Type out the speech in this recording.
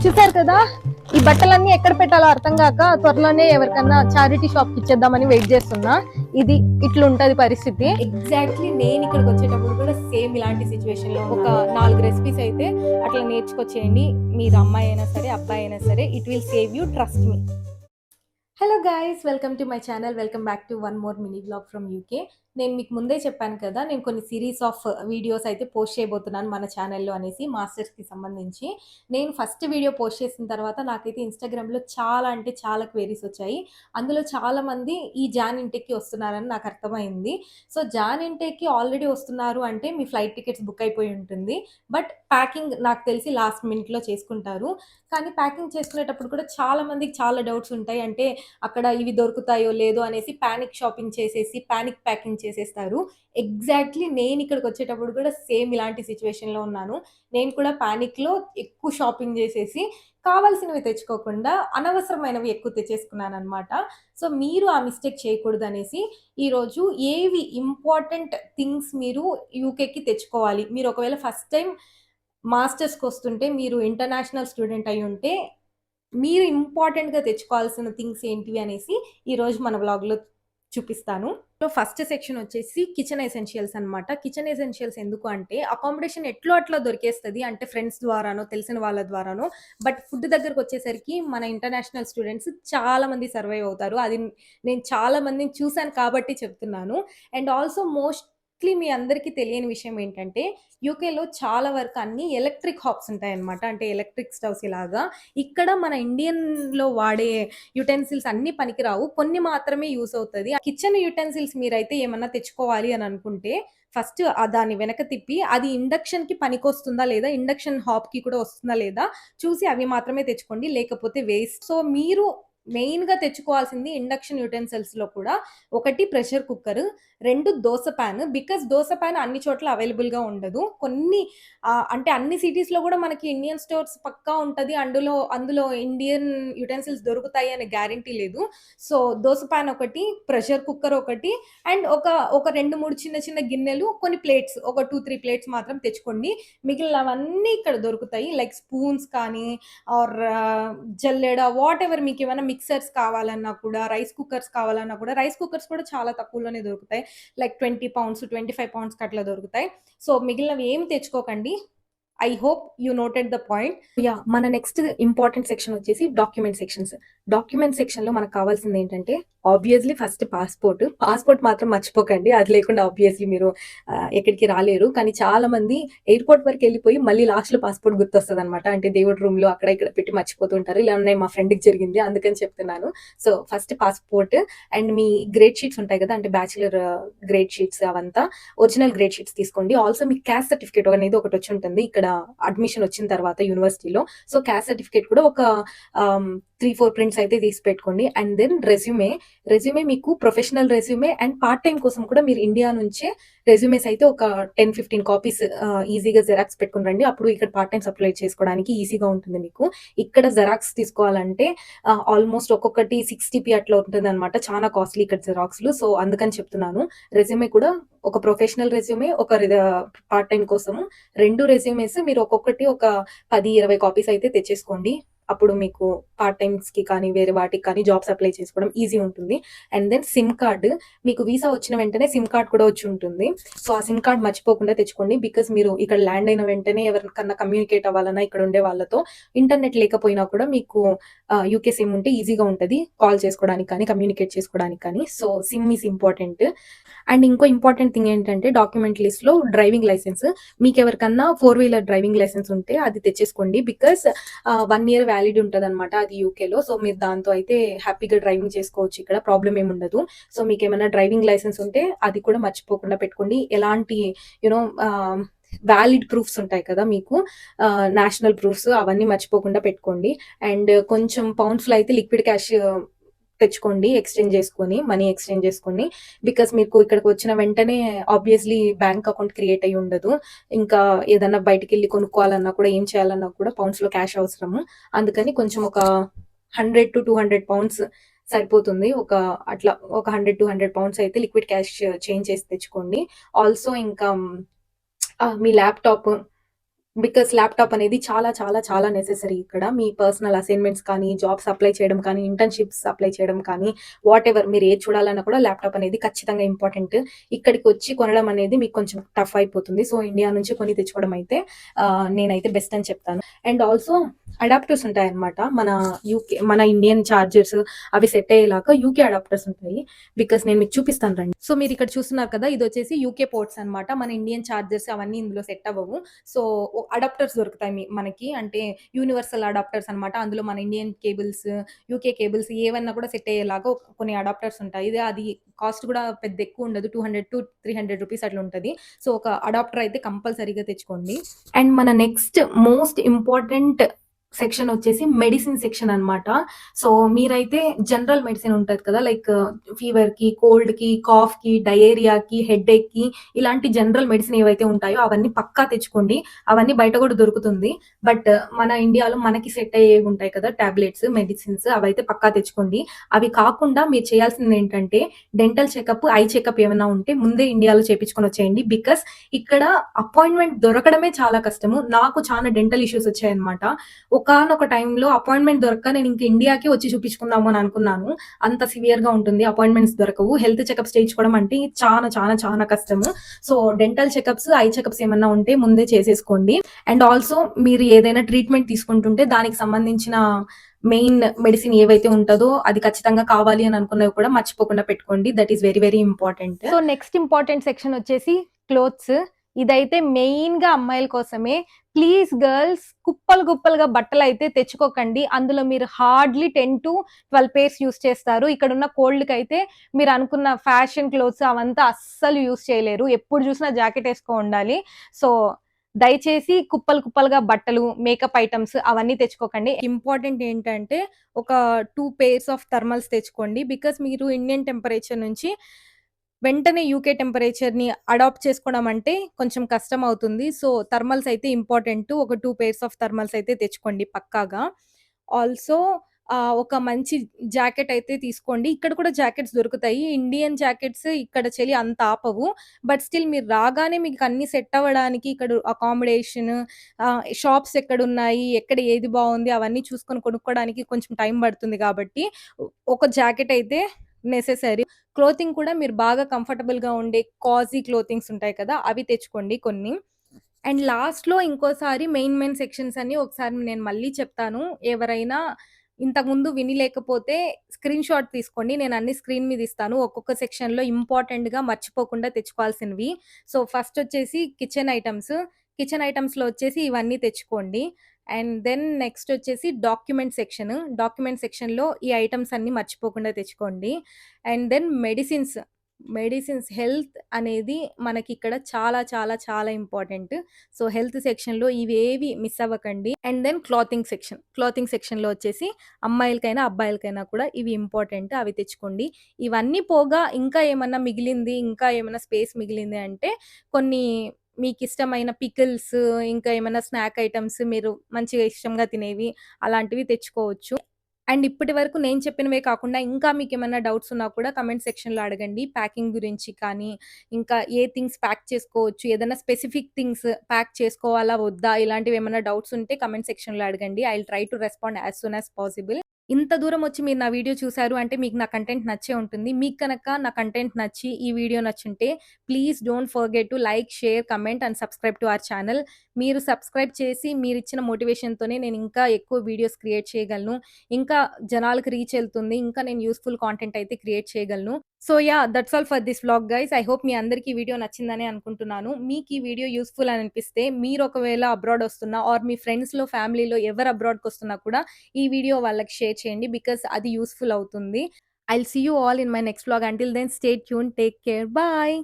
చూసారు కదా, ఈ బట్టలన్నీ ఎక్కడ పెట్టాలో అర్థం కాక త్వరలోనే ఎవరికన్నా చారిటీ షాప్ కి ఇచ్చేద్దామని వెయిట్ చేస్తున్నా. ఇది ఇట్లుంటది పరిస్థితి. ఎగ్జాక్ట్లీ నేను ఇక్కడికి వచ్చేటప్పుడు కూడా సేమ్ ఇలాంటి సిచ్యువేషన్ లో ఒక 4 రెసిపీస్ అయితే అట్లా నేర్చుకొచ్చేయండి. మీరు అమ్మాయి అయినా సరే అబ్బాయి అయినా సరే, it will save you, trust me. Hello guys, welcome to my channel. Welcome back to one more mini blog from UK. నేను మీకు ముందే చెప్పాను కదా, నేను కొన్ని సిరీస్ ఆఫ్ వీడియోస్ అయితే పోస్ట్ చేయబోతున్నాను మన ఛానల్లో అనేసి, మాస్టర్స్కి సంబంధించి. నేను ఫస్ట్ వీడియో పోస్ట్ చేసిన తర్వాత నాకైతే ఇన్స్టాగ్రామ్లో చాలా అంటే చాలా క్వెరీస్ వచ్చాయి. అందులో చాలామంది ఈ జాన్ ఇంటెక్కి వస్తున్నారని నాకు అర్థమైంది. సో జాన్ ఇంటెక్కి ఆల్రెడీ వస్తున్నారు అంటే మీ ఫ్లైట్ టికెట్స్ బుక్ అయిపోయి ఉంటుంది. బట్ ప్యాకింగ్ నాకు తెలిసి లాస్ట్ మినిట్లో చేసుకుంటారు. కానీ ప్యాకింగ్ చేసుకునేటప్పుడు కూడా చాలా మందికి చాలా డౌట్స్ ఉంటాయి. అంటే అక్కడ ఇవి దొరుకుతాయో లేదో అనేసి ప్యానిక్ షాపింగ్ చేసేసి ప్యానిక్ ప్యాకింగ్ చేసేస్తారు. ఎగ్జాక్ట్లీ నేను ఇక్కడికి వచ్చేటప్పుడు కూడా సేమ్ ఇలాంటి సిచ్యువేషన్లో ఉన్నాను. నేను కూడా ప్యానిక్లో ఎక్కువ షాపింగ్ చేసేసి కావాల్సినవి తెచ్చుకోకుండా అనవసరమైనవి ఎక్కువ తెచ్చేసుకున్నాను అనమాట. సో మీరు ఆ మిస్టేక్ చేయకూడదు అనేసి ఈరోజు ఏవి ఇంపార్టెంట్ థింగ్స్ మీరు యూకేకి తెచ్చుకోవాలి. మీరు ఒకవేళ ఫస్ట్ టైం మాస్టర్స్కి వస్తుంటే, మీరు ఇంటర్నేషనల్ స్టూడెంట్ అయి ఉంటే మీరు ఇంపార్టెంట్‌గా తెచ్చుకోవాల్సిన థింగ్స్ ఏంటివి అనేసి ఈరోజు మన వ్లాగ్‌లో చూపిస్తాను. సో ఫస్ట్ సెక్షన్ వచ్చేసి కిచెన్ ఎసెన్షియల్స్ అనమాట. కిచెన్ ఎసెన్షియల్స్ ఎందుకు అంటే అకామిడేషన్ ఎట్లో అట్లా దొరికేస్తది. అంటే ఫ్రెండ్స్ ద్వారానో, తెలిసిన వాళ్ళ ద్వారానో. బట్ ఫుడ్ దగ్గరకొచ్చేసరికి మన ఇంటర్నేషనల్ స్టూడెంట్స్ చాలా మంది సర్వైవ్ అవుతారు. అది నేను చాలా మందిని చూసాను కాబట్టి చెప్తున్నాను. అండ్ ఆల్సో మోస్ట్‌లీ మీ అందరికీ తెలియని విషయం ఏంటంటే, యూకేలో చాలా వరకు అన్నీ ఎలక్ట్రిక్ హాబ్స్ ఉంటాయన్నమాట. అంటే ఎలక్ట్రిక్ స్టవ్స్ ఇలాగా. ఇక్కడ మన ఇండియన్‌లో వాడే యుటెన్సిల్స్ అన్నీ పనికిరావు. కొన్ని మాత్రమే యూజ్ అవుతది. కిచెన్ యుటెన్సిల్స్ మీరైతే ఏమన్నా తెచ్చుకోవాలి అని అనుకుంటే, ఫస్ట్ దాన్ని వెనక తిప్పి అది ఇండక్షన్‌కి పనికొస్తుందా లేదా, ఇండక్షన్ హాబ్‌కి కూడా వస్తుందా లేదా చూసి అవి మాత్రమే తెచ్చుకోండి. లేకపోతే వేస్ట్. సో మీరు మెయిన్‌గా తెచ్చుకోవాల్సింది ఇండక్షన్ యుటెన్సిల్స్‌లో కూడా ఒకటి pressure cooker, 2 dosa pan. Because dosa pan అన్ని చోట్ల అవైలబుల్‌గా ఉండదు. కొన్ని అంటే అన్ని సిటీస్‌లో కూడా మనకి ఇండియన్ స్టోర్స్ పక్కా ఉంటది. అందులో ఇండియన్ యుటెన్సిల్స్ దొరుకుతాయి అనే గ్యారంటీ లేదు. సో దోస పాన్ ఒకటి, ప్రెషర్ కుక్కర్ ఒకటి, అండ్ ఒక 2, 3 చిన్న చిన్న గిన్నెలు, కొన్ని ప్లేట్స్, ఒక 2, 3 ప్లేట్స్ మాత్రం తెచ్చుకోండి. మిగిలినవన్నీ ఇక్కడ దొరుకుతాయి. లైక్ స్పూన్స్ కానీ ఆర్ జల్లెడ, వాటెవర్ మీకేమైనా మిక్సర్స్ కావాలన్నా కూడా, రైస్ కుక్కర్స్ కావాలన్నా కూడా, రైస్ కుక్కర్స్ కూడా చాలా తక్కువలోనే దొరుకుతాయి. లైక్ 20 పౌండ్స్, 25 పౌండ్స్‌కి అట్లా దొరుకుతాయి. సో మిగిలినవి ఏం తెచ్చుకోకండి. I hope you noted the point. మన నెక్స్ట్ ఇంపార్టెంట్ సెక్షన్ వచ్చేసి డాక్యుమెంట్ సెక్షన్స్. డాక్యుమెంట్ సెక్షన్‌లో మనకు కావాల్సింది ఏంటంటే, ఆబ్వియస్లీ ఫస్ట్ పాస్‌పోర్ట్ మాత్రం మర్చిపోకండి. అది లేకుండా ఆబ్వియస్లీ మీరు ఎక్కడికి రాలేరు. కానీ చాలా మంది ఎయిర్‌పోర్ట్ వరకు వెళ్ళిపోయి మళ్ళీ లాస్ట్‌లో పాస్‌పోర్ట్ గుర్తొస్తదనమాట. అంటే దేవుడి రూమ్‌లో అక్కడ ఇక్కడ పెట్టి మర్చిపోతుంటారు. ఇలా ఉన్నాయి, మా ఫ్రెండ్‌కి జరిగింది, అందుకని చెప్తున్నాను. So first passport and me grade sheets ఉంటాయి కదా, అంటే బ్యాచిలర్ గ్రేడ్ షీట్స్ అవంతా ఒరిజినల్ గ్రేడ్ షీట్స్ తీసుకోండి. ఆల్సో మీ క్యాస్ట్ సర్టిఫికేట్ అనేది ఒకటి వచ్చి ఉంటుంది ఇక్కడ అడ్మిషన్ వచ్చిన తర్వాత యూనివర్సిటీలో. సో క్యాస్ట్ సర్టిఫికేట్ కూడా ఒక 3-4 ప్రింట్స్ అయితే తీసి పెట్టుకోండి. అండ్ దెన్ రెజ్యూమే మీకు professional resume and part time కోసం కూడా మీరు ఇండియా నుంచే రెజ్యూమేస్ అయితే ఒక 10-15 కాపీస్ ఈజీగా జెరాక్స్ పెట్టుకుని రండి. అప్పుడు ఇక్కడ పార్ట్ టైం అప్లై చేసుకోవడానికి ఈజీగా ఉంటుంది మీకు. ఇక్కడ జెరాక్స్ తీసుకోవాలంటే ఆల్మోస్ట్ ఒక్కొక్కటి 60p అట్లా ఉంటుంది అనమాట. చాలా కాస్ట్లీ ఇక్కడ జెరాక్స్లు. సో అందుకని చెప్తున్నాను. రెజ్యూమే కూడా ఒక ప్రొఫెషనల్ రెజ్యూమే, ఒక పార్ట్ టైం కోసము 2 రెజ్యూమేస్ మీరు ఒక్కొక్కటి ఒక 10-20 కాపీస్ అయితే తెచ్చేసుకోండి. అప్పుడు మీకు పార్ట్ టైమ్స్‌కి కానీ వేరే వాటికి కానీ జాబ్స్ అప్లై చేసుకోవడం ఈజీ ఉంటుంది. And then sim card. మీకు వీసా వచ్చిన వెంటనే సిమ్ కార్డ్ కూడా వచ్చి ఉంటుంది. సో ఆ సిమ్ కార్డ్ మర్చిపోకుండా తెచ్చుకోండి. బికాజ్ మీరు ఇక్కడ ల్యాండ్ అయిన వెంటనే ఎవరికన్నా కమ్యూనికేట్ అవ్వాలన్నా ఇక్కడ ఉండే వాళ్ళతో, ఇంటర్నెట్ లేకపోయినా కూడా మీకు యూకే సిమ్ ఉంటే ఈజీగా ఉంటుంది కాల్ చేసుకోవడానికి కానీ, కమ్యూనికేట్ చేసుకోవడానికి కానీ. So SIM is important. And ఇంకో ఇంపార్టెంట్ థింగ్ ఏంటంటే, డాక్యుమెంట్ లిస్ట్‌లో డ్రైవింగ్ లైసెన్స్. మీకు ఎవరికన్నా 4 వీలర్ డ్రైవింగ్ లైసెన్స్ ఉంటే అది తెచ్చేసుకోండి. బికాజ్ 1 ఇయర్ వ్యాలిడ్ ఉంటదనమాట అది యూకేలో. సో మీరు దాంతో అయితే హ్యాపీగా డ్రైవింగ్ చేసుకోవచ్చు. ఇక్కడ ప్రాబ్లమ్ ఏమి ఉండదు. సో మీకు ఏమైనా డ్రైవింగ్ లైసెన్స్ ఉంటే అది కూడా మర్చిపోకుండా పెట్టుకోండి. ఎలాంటి యూనో వ్యాలిడ్ ప్రూఫ్స్ ఉంటాయి కదా మీకు, నేషనల్ ప్రూఫ్స్, అవన్నీ మర్చిపోకుండా పెట్టుకోండి. అండ్ కొంచెం పౌండ్స్‌లో అయితే లిక్విడ్ క్యాష్ తెచ్చుకోండి, మనీ ఎక్స్చేంజ్ చేసుకొని. బికాస్ మీకు ఇక్కడికి వచ్చిన వెంటనే ఆబ్వియస్లీ బ్యాంక్ అకౌంట్ క్రియేట్ అయ్యి ఉండదు. ఇంకా ఏదన్నా బయటికి వెళ్ళి కొనుక్కోవాలన్నా కూడా, ఏం చేయాలన్నా కూడా పౌండ్స్‌లో క్యాష్ అవసరము. అందుకని కొంచెం ఒక 100-200 పౌండ్స్ సరిపోతుంది. అట్లా ఒక 100-200 పౌండ్స్ అయితే లిక్విడ్ క్యాష్ చేంజ్ చేసి తెచ్చుకోండి. ఆల్సో ఇంకా మీ ల్యాప్‌టాప్, బికాస్ ల్యాప్‌టాప్ అనేది చాలా చాలా చాలా నెసెసరీ ఇక్కడ. మీ పర్సనల్ అసైన్‌మెంట్స్ కానీ, జాబ్స్ అప్లై చేయడం కానీ, ఇంటర్న్‌షిప్స్ అప్లై చేయడం కానీ, వాటెవర్ మీరు ఏది చూడాలన్నా కూడా ల్యాప్‌టాప్ అనేది ఖచ్చితంగా ఇంపార్టెంట్. ఇక్కడికొచ్చి కొనడం అనేది మీకు కొంచెం టఫ్ అయిపోతుంది. సో, ఇండియా నుంచి కొని తెచ్చుకోవడం అయితే నేనైతే బెస్ట్ అని చెప్తాను. అండ్ ఆల్సో అడాప్టర్స్ ఉంటాయన్నమాట. మన ఇండియన్ చార్జర్స్ అవి సెట్ అయ్యేలాగా యూకే అడాప్టర్స్ ఉంటాయి. బికాస్ నేను మీకు చూపిస్తాను రండి. సో, మీరిక్కడ చూస్తున్నారు కదా! ఇదొచ్చేసి యూకే పోర్ట్స్ అన్నమాట. మన ఇండియన్ చార్జర్స్ అవన్నీ ఇందులో సెట్ అవ్వవు. సో, అడాప్టర్స్ దొరుకుతాయి మనకి. అంటే యూనివర్సల్ అడాప్టర్స్ అన్నమాట. అందులో మన ఇండియన్ కేబుల్స్, యూకే కేబుల్స్ ఏవన్నా కూడా సెట్ అయ్యేలాగా కొన్ని అడాప్టర్స్ ఉంటాయి. అది కాస్ట్ కూడా పెద్ద ఎక్కువ ఉండదు. 200-300 రూపీస్ అట్లా ఉంటది. సో, ఒక అడాప్టర్ అయితే కంపల్సరీగా తెచ్చుకోండి. అండ్ మన నెక్స్ట్ మోస్ట్ ఇంపార్టెంట్ సెక్షన్ వచ్చేసి మెడిసిన్ సెక్షన్ అన్నమాట. సో, మీరైతే జనరల్ మెడిసిన్ ఉంటది కదా! లైక్ ఫీవర్‌కి, కోల్డ్‌కి, కాఫ్‌కి, డయేరియాకి, హెడేక్‌కి ఇలాంటి జనరల్ మెడిసిన్ ఏవైతే ఉంటాయో అవన్నీ పక్కా తెచ్చుకోండి. అవన్నీ బయట కూడా దొరుకుతుంది. బట్ మన ఇండియాలో మనకి సెట్ అయ్యేవి ఉంటాయి కదా! టాబ్లెట్స్, మెడిసిన్స్ అవైతే పక్కా తెచ్చుకోండి. అవి కాకుండా మీరు చేయాల్సిందేంటంటే డెంటల్ చెకప్, ఐ చెకప్ ఏమైనా ఉంటే ముందే ఇండియాలో చేపించుకొనొచ్చేయండి. బికాస్ ఇక్కడ అపాయింట్‌మెంట్ దొరకడమే చాలా కష్టము. నాకు చాలా డెంటల్ ఇష్యూస్ వచ్చాయన్నమాట. ఒకానొక టైంలో అపాయింట్‌మెంట్ దొరక్క నేను ఇంక ఇండియాకే వచ్చి చూపించుకుందాము అని అనుకున్నాను. అంత సివియర్‌గా ఉంటుంది. అపాయింట్‌మెంట్స్ దొరకవు. హెల్త్ చెకప్స్ చేయించుకోవడం అంటే చాలా చాలా చాలా కష్టము. So, dental checkups, I checkups ఏమన్నా ఉంటే ముందే చేసేసుకోండి. అండ్ ఆల్సో మీరు ఏదైనా ట్రీట్మెంట్ తీసుకుంటుంటే దానికి సంబంధించిన మెయిన్ మెడిసిన్ ఏవైతే ఉంటదో అది ఖచ్చితంగా కావాలి అని అనుకున్నవి కూడా మర్చిపోకుండా పెట్టుకోండి. That is very very important. So, next important section వచ్చేసి క్లోత్స్. ఇదైతే మెయిన్‌గా అమ్మాయిల కోసమే. ప్లీజ్ గర్ల్స్ కుప్పలు కుప్పలుగా బట్టలైతే తెచ్చుకోకండి. అందులో మీరు హార్డ్‌లీ 10-12 పేర్స్ యూజ్ చేస్తారు. ఇక్కడున్న కోల్డ్‌కైతే మీరు అనుకున్న ఫ్యాషన్ క్లోత్స్ అవంతా అస్సలు యూజ్ చేయలేరు. ఎప్పుడు చూసినా జాకెట్ ఏసుకో ఉండాలి. సో, దయచేసి కుప్పలు కుప్పలుగా బట్టలు, మేకప్ ఐటెమ్స్ అవన్నీ తెచ్చుకోకండి. ఇంపార్టెంట్ ఏంటంటే ఒక 2 పేర్స్ ఆఫ్ థర్మల్స్ తెచ్చుకోండి. బికాస్ మీరు ఇండియన్ టెంపరేచర్ నుంచి వెంటనే యూకే టెంపరేచర్‌ని అడాప్ట్ చేసుకోవడం అంటే కొంచెం కష్టం అవుతుంది. సో, థర్మల్స్ అయితే ఇంపార్టెంట్. ఒక 2 పేర్స్ ఆఫ్ థర్మల్స్ అయితే తెచ్చుకోండి పక్కాగా. ఆల్సో ఒక మంచి జాకెట్ అయితే తీసుకోండి. ఇక్కడ కూడా జాకెట్స్ దొరుకుతాయి. ఇండియన్ జాకెట్స్ ఇక్కడ చలి అంత ఆపవు. బట్ స్టిల్ మీరు రాగానే మీకు అన్నీ సెట్ అవ్వడానికి ఇక్కడ అకామిడేషన్, షాప్స్ ఎక్కడున్నాయి, ఎక్కడ ఏది బావుంది అవన్నీ చూసుకొని కొనుక్కోవడానికి కొంచెం టైం పడుతుంది కాబట్టి ఒక జాకెట్ అయితే నెసెసరీ. క్లోతింగ్ కూడా మీరు బాగా కంఫర్టబుల్‌గా ఉండే కాజీ క్లోతింగ్స్ ఉంటాయి కదా! అవి తెచ్చుకోండి కొన్ని. అండ్ లాస్ట్‌లో ఇంకోసారి మెయిన్ సెక్షన్స్ అన్ని ఒకసారి నేను మళ్ళీ చెప్తాను. ఎవరైనా ఇంతకుముందు విని లేకపోతే స్క్రీన్ షాట్ తీసుకోండి. నేను అన్ని స్క్రీన్ మీద ఇస్తాను. ఒక్కొక్క సెక్షన్‌లో ఇంపార్టెంట్‌గా మర్చిపోకుండా తెచ్చుకోవాల్సినవి. సో, ఫస్ట్ వచ్చేసి కిచెన్ ఐటెమ్స్. కిచెన్ ఐటెమ్స్‌లో వచ్చేసి ఇవన్నీ తెచ్చుకోండి. అండ్ దెన్ నెక్స్ట్ వచ్చేసి డాక్యుమెంట్ సెక్షన్. డాక్యుమెంట్ సెక్షన్‌లో ఈ ఐటెమ్స్ అన్నీ మర్చిపోకుండా తెచ్చుకోండి. అండ్ దెన్ మెడిసిన్స్ హెల్త్ అనేది మనకిక్కడ చాలా చాలా చాలా ఇంపార్టెంట్. సో, హెల్త్ సెక్షన్‌లో ఇవేవి మిస్ అవ్వకండి. అండ్ దెన్ క్లాతింగ్ సెక్షన్‌లో వచ్చేసి అమ్మాయిలకైనా, అబ్బాయిలకైనా కూడా ఇవి ఇంపార్టెంట్. అవి తెచ్చుకోండి. ఇవన్నీ పోగా ఇంకా ఏమన్నా మిగిలింది, ఇంకా ఏమన్నా స్పేస్ మిగిలింది అంటే కొన్ని మీకిష్టమైన పికిల్స్, ఇంకా ఏమన్నా స్నాక్ ఐటెమ్స్ మీరు మంచిగా ఇష్టంగా తినేవి అలాంటివి తెచ్చుకోవచ్చు. అండ్ ఇప్పటి వరకు నేను చెప్పినవే కాకుండా ఇంకా మీకేమన్నా డౌట్స్ ఉన్నా కూడా కామెంట్ సెక్షన్‌లో అడగండి. ప్యాకింగ్ గురించి కానీ, ఇంకా ఏ థింగ్స్ ప్యాక్ చేసుకోవచ్చు, ఏదైనా స్పెసిఫిక్ థింగ్స్ ప్యాక్ చేసుకోవాలా వద్దా ఇలాంటివేమన్నా డౌట్స్ ఉంటే కామెంట్ సెక్షన్‌లో అడగండి. I will try to respond as soon as possible. ఇంత దూరం వచ్చి మీరు నా వీడియో చూసారు అంటే మీకు నా కంటెంట్ నచ్చే ఉంటుంది. మీకు కనుక నా కంటెంట్ నచ్చి ఈ వీడియో నచ్చుంటే please don't forget to like, share, comment and subscribe to our channel. మీరు సబ్స్క్రైబ్ చేసి మీరిచ్చిన మోటివేషన్‌తోనే నేను ఇంకా ఎక్కువ వీడియోస్ క్రియేట్ చేయగలను. ఇంకా జనాలకు రీచ్ ఎళ్తుంది. ఇంకా నేను యూజ్‌ఫుల్ కాంటెంట్ అయితే క్రియేట్ చేయగలను. So, yeah! That's all for this vlog guys. I hope మీ అందరికి ఈ వీడియో నచ్చిందనే అనుకుంటున్నాను. మీకు ఈ వీడియో యూజ్‌ఫుల్ అని అనిపిస్తే మీరు ఒకవేళ అబ్రాడ్ వస్తున్నా ఆర్ మీ ఫ్రెండ్స్‌లో, ఫ్యామిలీలో ఎవరు అబ్రాడ్‌కొస్తున్నా కూడా ఈ వీడియో వాళ్ళకి షేర్ చేయండి. బికాస్ అది యూజ్‌ఫుల్ అవుతుంది. I will see you all in my next vlog. Until then stay tuned. Take care. Bye.